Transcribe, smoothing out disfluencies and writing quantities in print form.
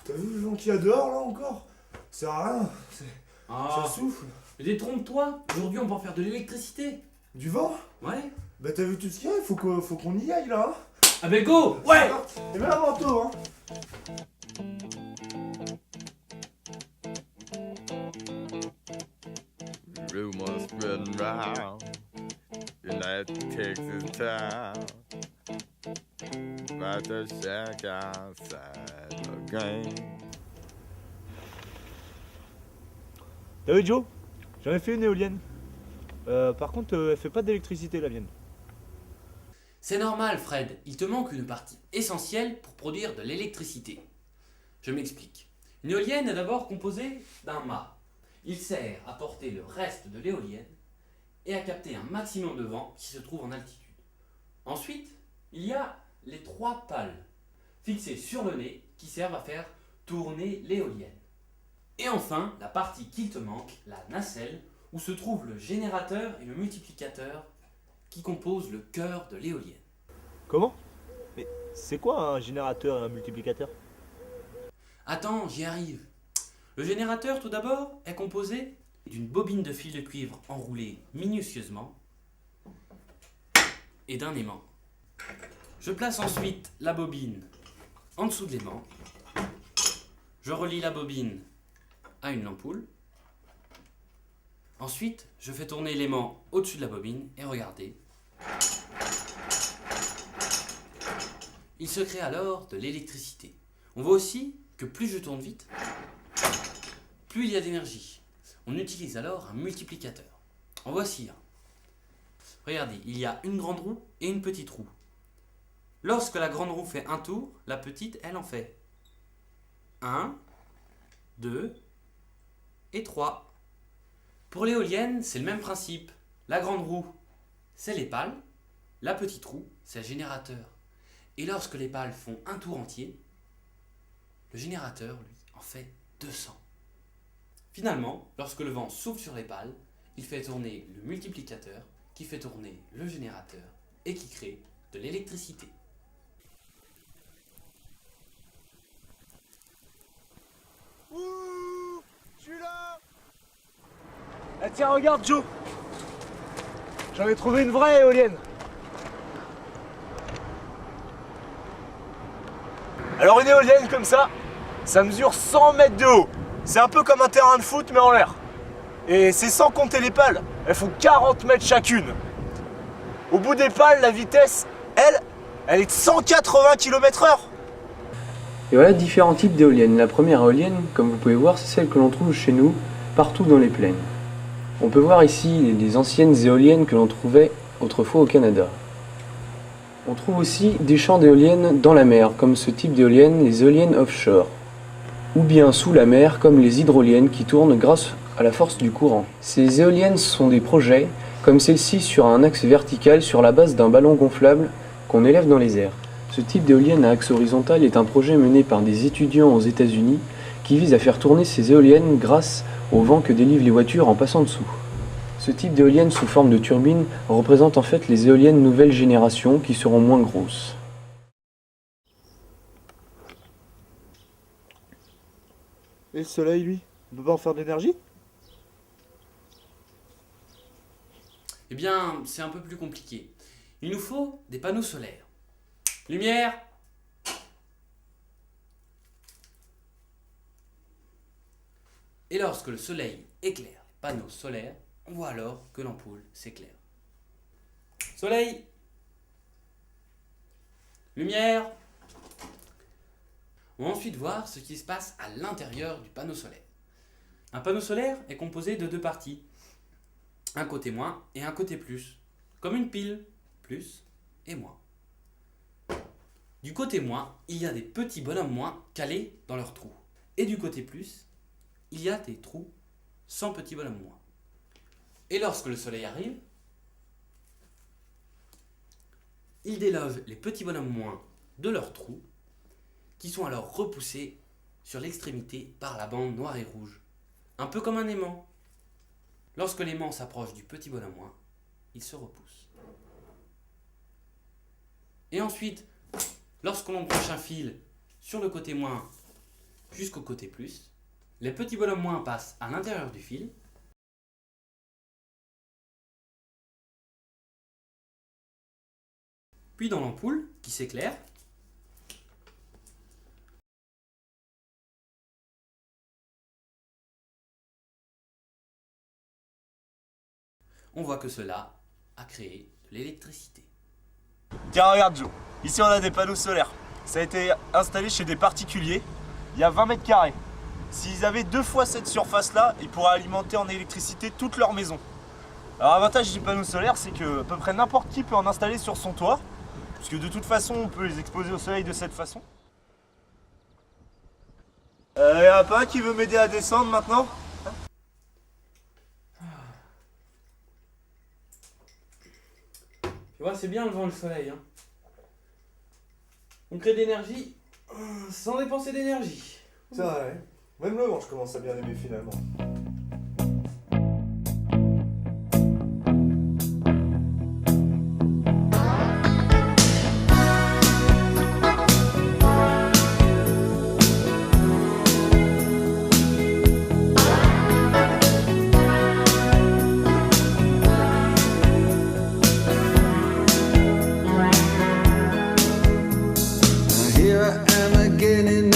T'as vu le vent qu'il y a dehors là encore? Ça sert à rien, ça souffle. Mais détrompe-toi, aujourd'hui on peut en faire de l'électricité. Du vent? Ouais. Bah t'as vu tout ce qu'il y a, faut qu'on y aille là. Ah ben go! Ouais! Et même un manteau hein. Rumors spreading round United Texas town about the shack outside the game. T'as vu Joe? J'en ai fait une éolienne. Par contre, elle fait pas d'électricité la mienne. C'est normal Fred, il te manque une partie essentielle pour produire de l'électricité. Je m'explique. Une éolienne est d'abord composée d'un mât. Il sert à porter le reste de l'éolienne et à capter un maximum de vent qui se trouve en altitude. Ensuite, il y a les 3 pales fixées sur le nez qui servent à faire tourner l'éolienne. Et enfin, la partie qu'il te manque, la nacelle, où se trouvent le générateur et le multiplicateur qui composent le cœur de l'éolienne. Comment? Mais c'est quoi un générateur et un multiplicateur? Attends, j'y arrive. Le générateur, tout d'abord, est composé d'une bobine de fil de cuivre enroulée minutieusement et d'un aimant. Je place ensuite la bobine en dessous de l'aimant. Je relie la bobine à une ampoule. Ensuite, je fais tourner l'aimant au-dessus de la bobine et regardez. Il se crée alors de l'électricité. On voit aussi que plus je tourne vite, plus il y a d'énergie. On utilise alors un multiplicateur. En voici un. Regardez, il y a une grande roue et une petite roue. Lorsque la grande roue fait un tour, la petite, elle en fait 1, 2 et 3. Pour l'éolienne, c'est le même principe. La grande roue, c'est les pales. La petite roue, c'est le générateur. Et lorsque les pales font un tour entier, le générateur, lui, en fait 200. Finalement, lorsque le vent souffle sur les pales, il fait tourner le multiplicateur, qui fait tourner le générateur et qui crée de l'électricité. Ouh, je suis là. Ah tiens, regarde Joe. J'en ai trouvé une vraie éolienne. Alors une éolienne comme ça mesure 100 mètres de haut. C'est un peu comme un terrain de foot mais en l'air. Et c'est sans compter les pales. Elles font 40 mètres chacune. Au bout des pales, la vitesse, elle est de 180 km/h. Et voilà différents types d'éoliennes. La première éolienne, comme vous pouvez voir, c'est celle que l'on trouve chez nous, partout dans les plaines. On peut voir ici les anciennes éoliennes que l'on trouvait autrefois au Canada. On trouve aussi des champs d'éoliennes dans la mer, comme ce type d'éoliennes, les éoliennes offshore. Ou bien sous la mer, comme les hydroliennes qui tournent grâce à la force du courant. Ces éoliennes sont des projets, comme celle-ci sur un axe vertical sur la base d'un ballon gonflable qu'on élève dans les airs. Ce type d'éolienne à axe horizontal est un projet mené par des étudiants aux États-Unis qui vise à faire tourner ces éoliennes grâce au vent que délivrent les voitures en passant dessous. Ce type d'éolienne sous forme de turbine représente en fait les éoliennes nouvelle génération qui seront moins grosses. Et le soleil, lui, on peut pas en faire de l'énergie? Eh bien, c'est un peu plus compliqué. Il nous faut des panneaux solaires. Lumière! Et lorsque le soleil éclaire les panneaux solaires, on voit alors que l'ampoule s'éclaire. Soleil! Lumière! On va ensuite voir ce qui se passe à l'intérieur du panneau solaire. Un panneau solaire est composé de 2 parties. Un côté moins et un côté plus. Comme une pile, plus et moins. Du côté moins, il y a des petits bonhommes moins calés dans leurs trous. Et du côté plus, il y a des trous sans petits bonhommes moins. Et lorsque le soleil arrive, il déloge les petits bonhommes moins de leurs trous, qui sont alors repoussés sur l'extrémité par la bande noire et rouge, un peu comme un aimant. Lorsque l'aimant s'approche du petit bonhomme moins, il se repousse. Et ensuite, lorsqu'on branche un fil sur le côté moins jusqu'au côté plus, les petits bonhommes moins passent à l'intérieur du fil. Puis dans l'ampoule qui s'éclaire. On voit que cela a créé de l'électricité. Tiens, regarde Joe, ici on a des panneaux solaires. Ça a été installé chez des particuliers, il y a 20 mètres carrés. S'ils avaient 2 fois cette surface-là, ils pourraient alimenter en électricité toute leur maison. Alors l'avantage des panneaux solaires, c'est que à peu près n'importe qui peut en installer sur son toit, puisque de toute façon on peut les exposer au soleil de cette façon. Y en a pas un qui veut m'aider à descendre maintenant? Tu vois, c'est bien le vent et le soleil. Hein. On crée d'énergie sans dépenser d'énergie. C'est vrai. Même le vent, je commence à bien aimer finalement. Here I am again in